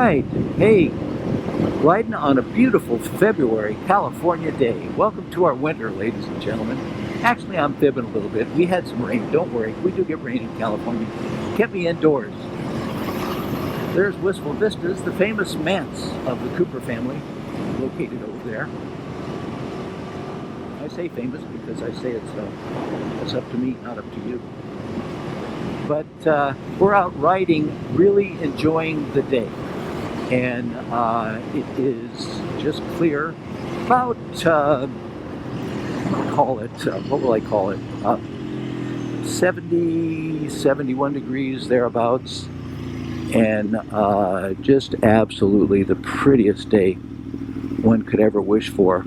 right. Hey, riding on a beautiful February California day. Welcome to our winter, ladies and gentlemen. Actually, I'm fibbing a little bit. We had some rain. Don't worry. We do get rain in California. Kept me indoors. There's Wistful Vistas, the famous manse of the Cooper family, located over there. I say famous because I say it's up to me, not up to you. But we're out riding, really enjoying the day. And it is just clear, about, what will I call it? 70, 71 degrees, thereabouts. And just absolutely the prettiest day one could ever wish for.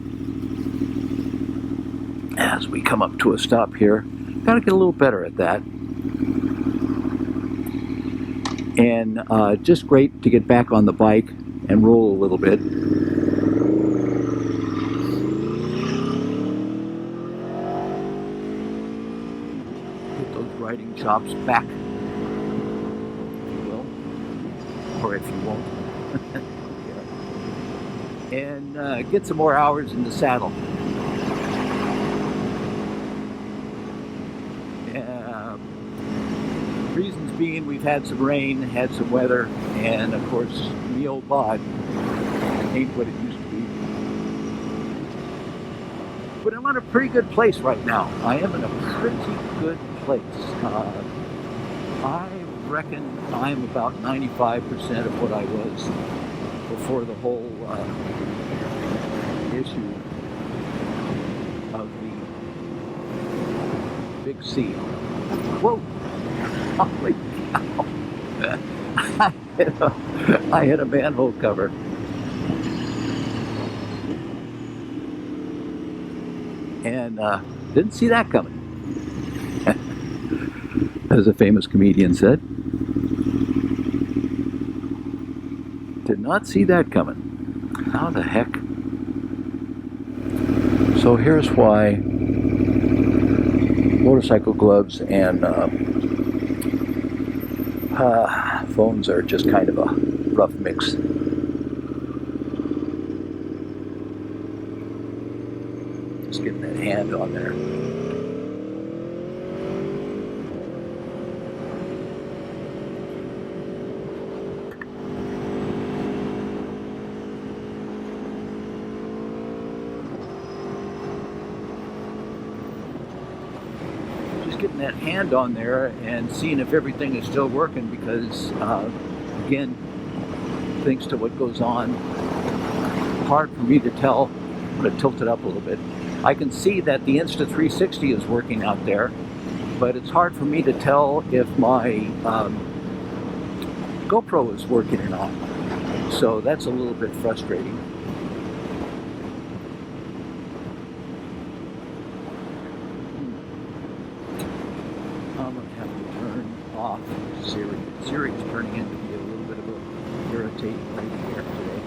As we come up to a stop here, gotta get a little better at that. And just great to get back on the bike and roll a little bit. Get those riding chops back, if you will, or if you won't. And get some more hours in the saddle. Reasons being, we've had some rain, had some weather, and of course, the old bod ain't what it used to be. But I'm in a pretty good place right now. I am in a pretty good place. I reckon I'm about 95% of what I was before the whole issue of the big C. Whoa! Holy cow. I hit a manhole cover. And didn't see that coming. As a famous comedian said. Did not see that coming. How the heck? So here's why motorcycle gloves and phones are just kind of a rough mix. Just getting that hand on there. Getting that hand on there and seeing if everything is still working, because again, thanks to what goes on, hard for me to tell. I'm going to tilt it up a little bit. I can see that the Insta360 is working out there, but it's hard for me to tell if my GoPro is working or not. So that's a little bit frustrating. Off Siri. Siri is turning into be a little bit of a irritating lady here today.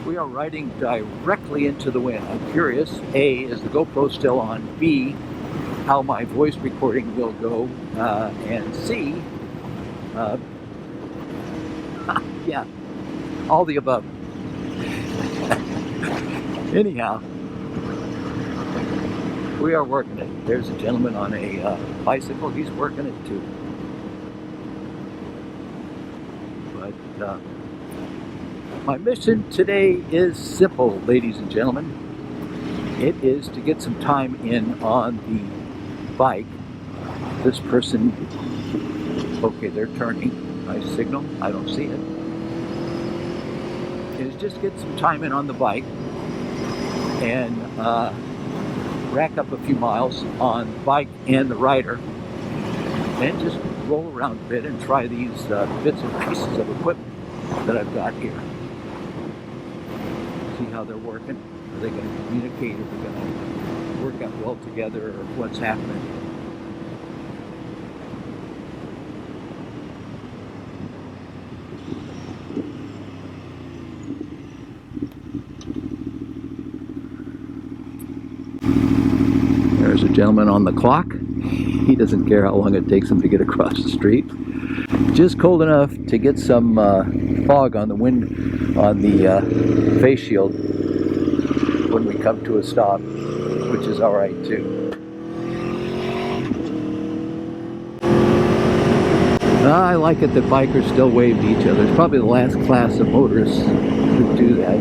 We are riding directly into the wind. I'm curious, A, is the GoPro still on? B, how my voice recording will go? And C, yeah, all the above. Anyhow, we are working it. There's a gentleman on a bicycle. He's working it too. But my mission today is simple, ladies and gentlemen. It is to get some time in on the bike. This person, okay, they're turning. I signal. I don't see it. Is just get some time in on the bike and rack up a few miles on the bike and the rider, and just roll around a bit and try these bits and pieces of equipment that I've got here. See how they're working. Are they going to communicate? Are they going to work out well together, or what's happening? There's a gentleman on the clock. He doesn't care how long it takes him to get across the street. Just cold enough to get some fog on the wind, on the face shield when we come to a stop, which is all right too. I like it that bikers still wave to each other. It's probably the last class of motorists who do that.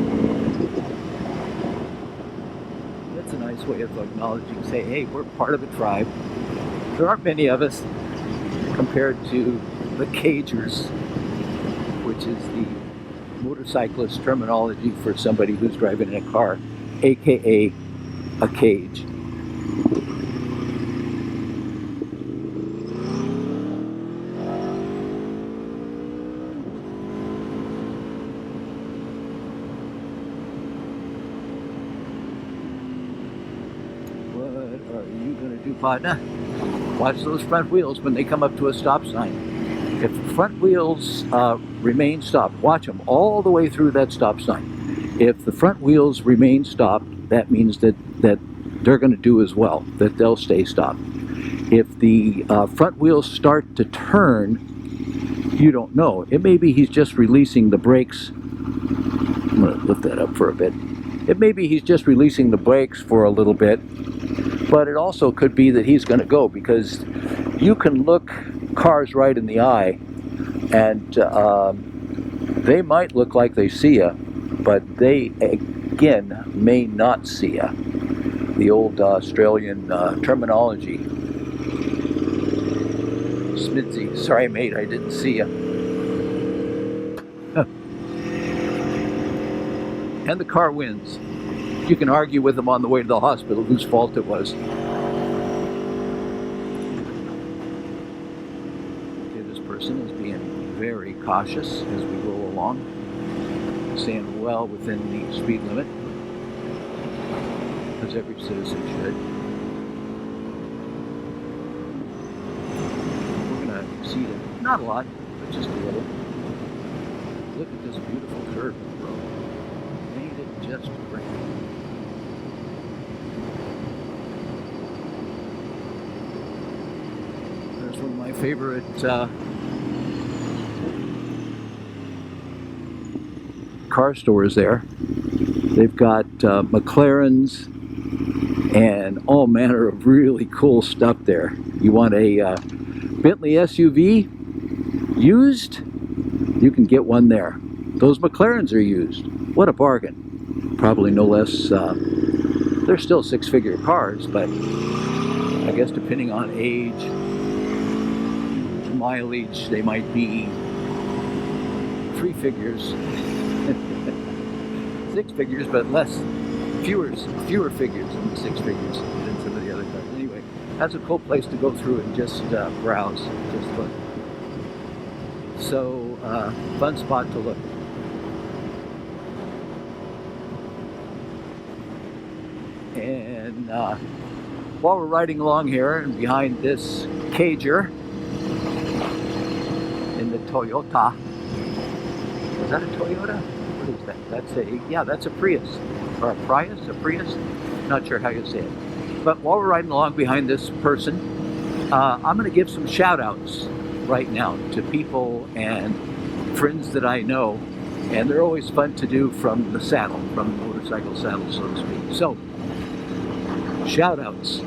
That's a nice way of acknowledging, say, hey, we're part of a tribe. There aren't many of us compared to the cagers, which is the motorcyclist terminology for somebody who's driving in a car, aka a cage. What are you going to do, partner? Watch those front wheels when they come up to a stop sign. If the front wheels remain stopped, watch them all the way through that stop sign. If the front wheels remain stopped, that means that they're going to do as well, that they'll stay stopped. If the front wheels start to turn, you don't know. It may be he's just releasing the brakes. I'm going to lift that up for a bit. It may be he's just releasing the brakes for a little bit, but it also could be that he's going to go, because you can look cars right in the eye, and they might look like they see you, but they, again, may not see you. The old Australian terminology. Smithy, sorry mate, I didn't see you. And the car wins. You can argue with them on the way to the hospital whose fault it was. Okay, this person is being very cautious as we roll along, staying well within the speed limit, as every citizen should. We're going to exceed it. Not a lot, but just a little. Look at this beautiful curve in the road. Ain't it just great? There's one of my favorite car stores there. They've got McLarens and all manner of really cool stuff there. You want a Bentley SUV used? You can get one there. Those McLarens are used. What a bargain. Probably no less, they're still six-figure cars, but I guess depending on age, mileage, they might be three figures. Six figures, but fewer figures than the six figures than some of the other cars. Anyway, that's a cool place to go through and just browse, just look. So, fun spot to look. And while we're riding along here, and behind this cager in the Toyota, is that a Toyota? What is that? That's a Prius, or a Prius, not sure how you say it. But while we're riding along behind this person, I'm going to give some shout outs right now to people and friends that I know, and they're always fun to do from the saddle, from the motorcycle saddle, so to speak. So, shout outs.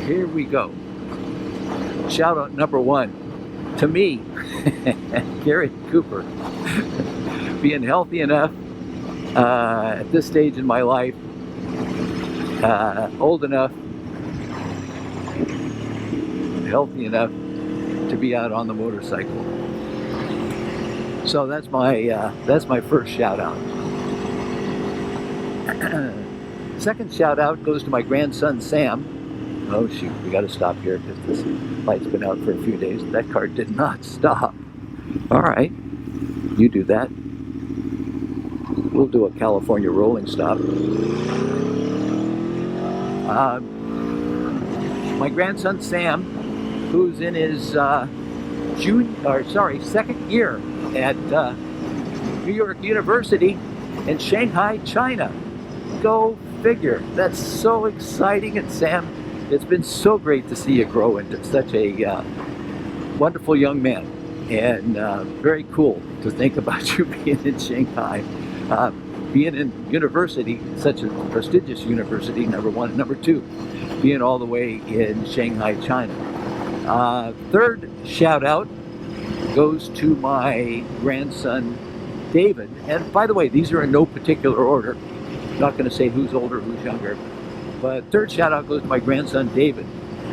Here we go. Shout out number one to me, Gary Cooper. Being healthy enough at this stage in my life, old enough, healthy enough to be out on the motorcycle. So that's my first shout out. Second shout out goes to my grandson Sam. Oh shoot, we got to stop here because this light's been out for a few days. That car did not stop. All right, you do that. We'll do a California rolling stop. My grandson Sam, who's in his second year at New York University in Shanghai, China. Go figure. That's so exciting. And Sam It's been so great to see you grow into such a wonderful young man, and very cool to think about you being in Shanghai, being in university, such a prestigious university, number one, and number two, being all the way in Shanghai, China. Third shout out goes to my grandson, David. And by the way, these are in no particular order. I'm not going to say who's older, who's younger. But third shout out goes to my grandson, David,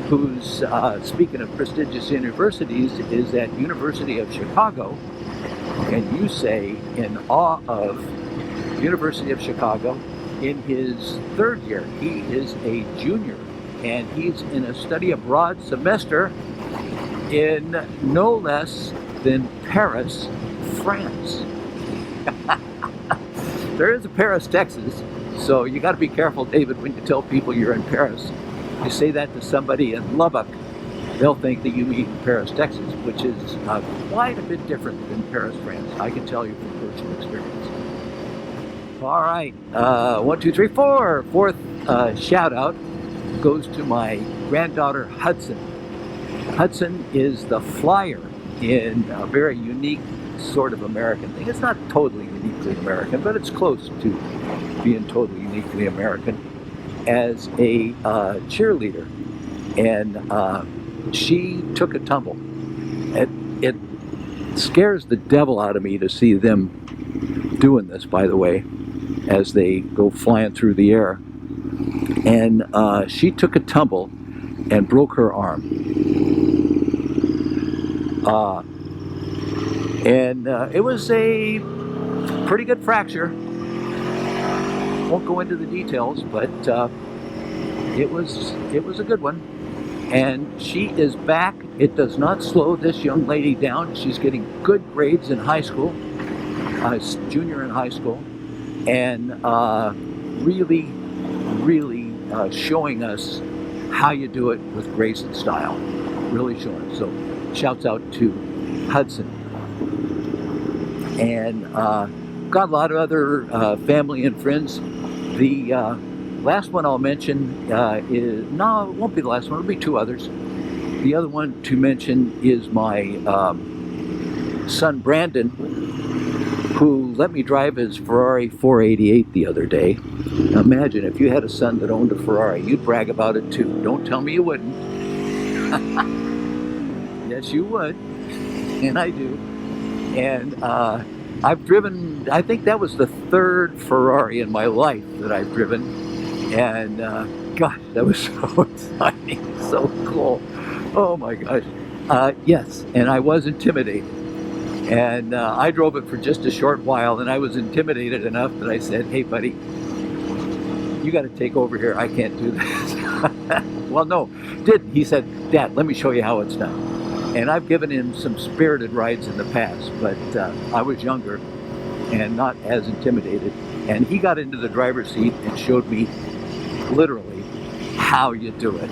who's, speaking of prestigious universities, is at University of Chicago. And you say in awe of University of Chicago. In his third year, he is a junior, and he's in a study abroad semester in no less than Paris, France. There is a Paris, Texas, so you got to be careful, David, when you tell people you're in Paris. You say that to somebody in Lubbock, they'll think that you mean Paris, Texas, which is quite a bit different than Paris, France. I can tell you from personal experience. All right, 1, 2, 3, 4. Fourth shout out goes to my granddaughter, Hudson. Hudson is the flyer in a very unique sort of American thing. It's not totally uniquely American, but it's close to being totally uniquely American, as a cheerleader. And she took a tumble. It scares the devil out of me to see them doing this, by the way, as they go flying through the air. And she took a tumble and broke her arm. It was a pretty good fracture. Won't go into the details, but it was a good one. And she is back. It does not slow this young lady down. She's getting good grades in high school, junior in high school, and really showing us how you do it with grace and style. Really showing. So shouts out to Hudson. And got a lot of other family and friends. The last one I'll mention is, no, it won't be the last one, it'll be two others. The other one to mention is my son Brandon, who let me drive his Ferrari 488 the other day. Now imagine if you had a son that owned a Ferrari, you'd brag about it too. Don't tell me you wouldn't. Yes, you would, and I do. And I've driven, I think that was the third Ferrari in my life that I've driven. And gosh, that was so exciting, so cool. Oh my gosh. Yes, and I was intimidated. And I drove it for just a short while, and I was intimidated enough that I said, hey buddy, you got to take over here. I can't do this. Well, no, didn't. He said, Dad, let me show you how it's done. And I've given him some spirited rides in the past, but I was younger and not as intimidated. And he got into the driver's seat and showed me literally how you do it.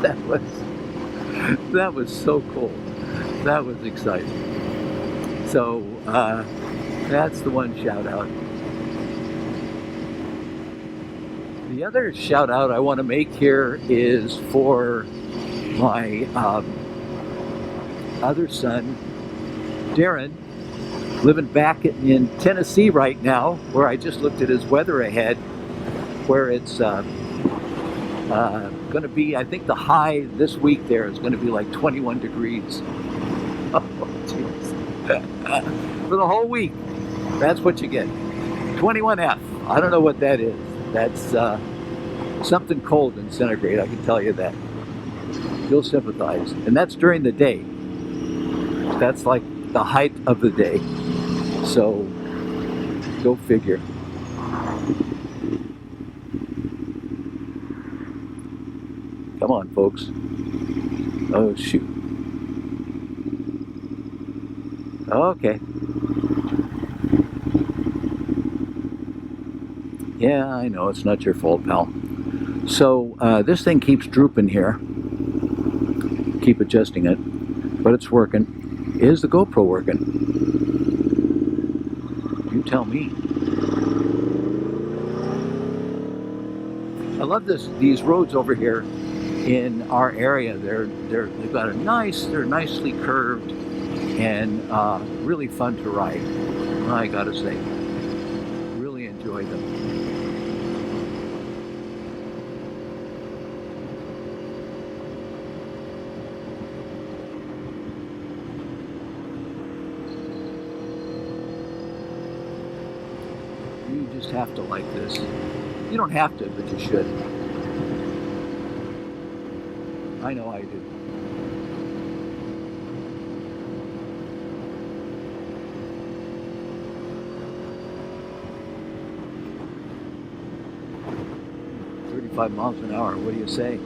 That was so cool. That was exciting. So that's the one shout out. The other shout out I want to make here is for my other son, Darren, living back in Tennessee right now, where I just looked at his weather ahead, where it's going to be, I think the high this week there is going to be like 21 degrees. Oh, jeez. For the whole week, that's what you get. 21F. I don't know what that is. That's something cold in centigrade, I can tell you that. You'll sympathize. And that's during the day. That's like the height of the day. So, go figure. Come on, folks. Oh, shoot. Okay. Yeah, I know, it's not your fault, pal. So, this thing keeps drooping here. Keep adjusting it, but it's working. Is the GoPro working? You tell me. love these roads over here in our area. They've got they're nicely curved and really fun to ride. I gotta say, really enjoy them. You just have to like this. You don't have to, but you should. I know I do. Miles an hour, what do you say?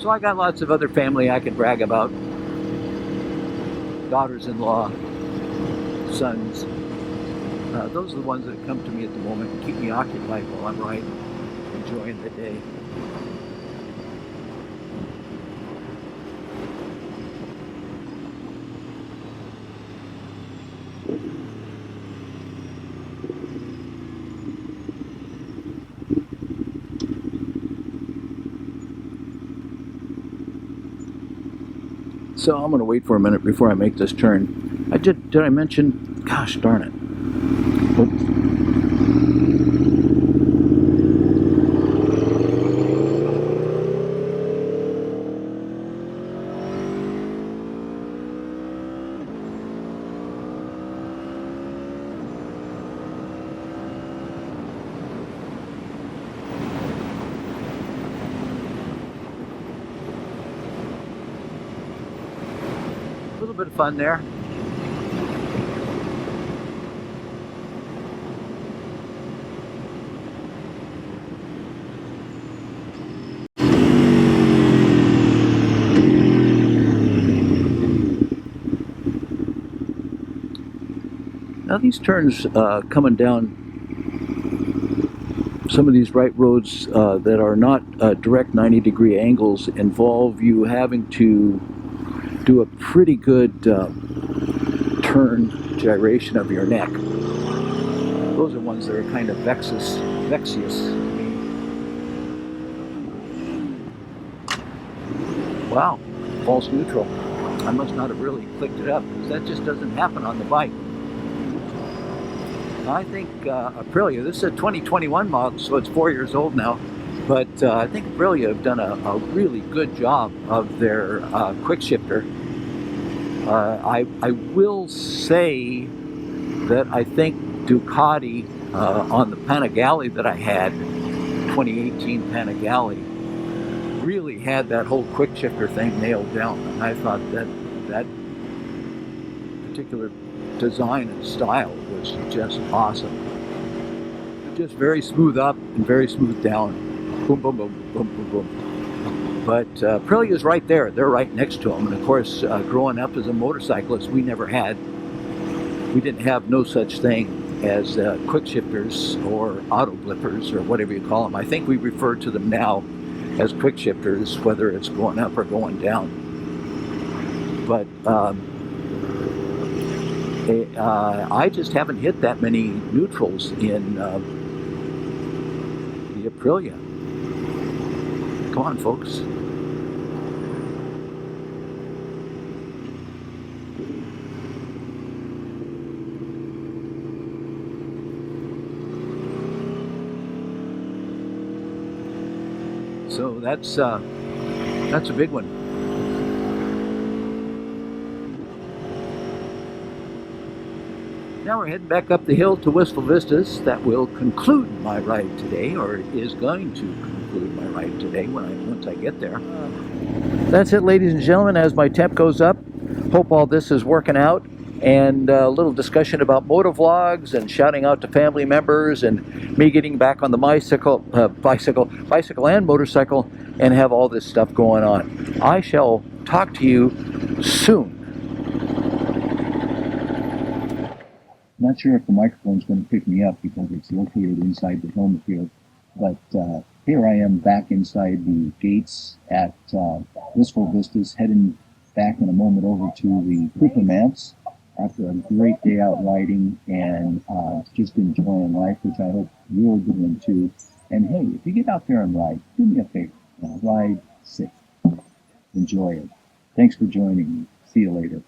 So I got lots of other family I can brag about. Daughters-in-law, sons. Those are the ones that come to me at the moment and keep me occupied while I'm riding, enjoying the day. So I'm going to wait for a minute before I make this turn. Did I mention? Gosh darn it. Oops. A little bit of fun there. Now these turns coming down some of these right roads that are not direct 90-degree angles involve you having to do a pretty good turn gyration of your neck. Those are ones that are kind of vexous. Wow, false neutral. I must not have really clicked it up because that just doesn't happen on the bike. I think Aprilia, this is a 2021 model, so it's 4 years old now, but I think Aprilia have done a really good job of their quick shifter. I will say that I think Ducati on the Panigale that I had, 2018 Panigale, really had that whole quick shifter thing nailed down. And I thought that particular design and style was just awesome. Just very smooth up and very smooth down. Boom, boom, boom, boom, boom, boom. But Aprilia is right there. They're right next to them. And of course, growing up as a motorcyclist, we didn't have no such thing as quick shifters or auto blippers or whatever you call them. I think we refer to them now as quick shifters, whether it's going up or going down. But I just haven't hit that many neutrals in the Aprilia. Come on, folks. So that's a big one. Now we're heading back up the hill to Wistful Vistas. That will conclude my ride today, or is going to conclude my ride today once I get there. That's it, ladies and gentlemen, as my temp goes up. Hope all this is working out. And a little discussion about motovlogs and shouting out to family members and me getting back on the bicycle and motorcycle and have all this stuff going on. I shall talk to you soon. Not sure if the microphone's going to pick me up because it's located inside the helmet here, but here I am back inside the gates at Wistful Vistas, heading back in a moment over to the Cooper Manse. after a great day out riding and just enjoying life, which I hope you're doing too. And hey, if you get out there and ride, do me a favor. Ride safe. Enjoy it. Thanks for joining me. See you later.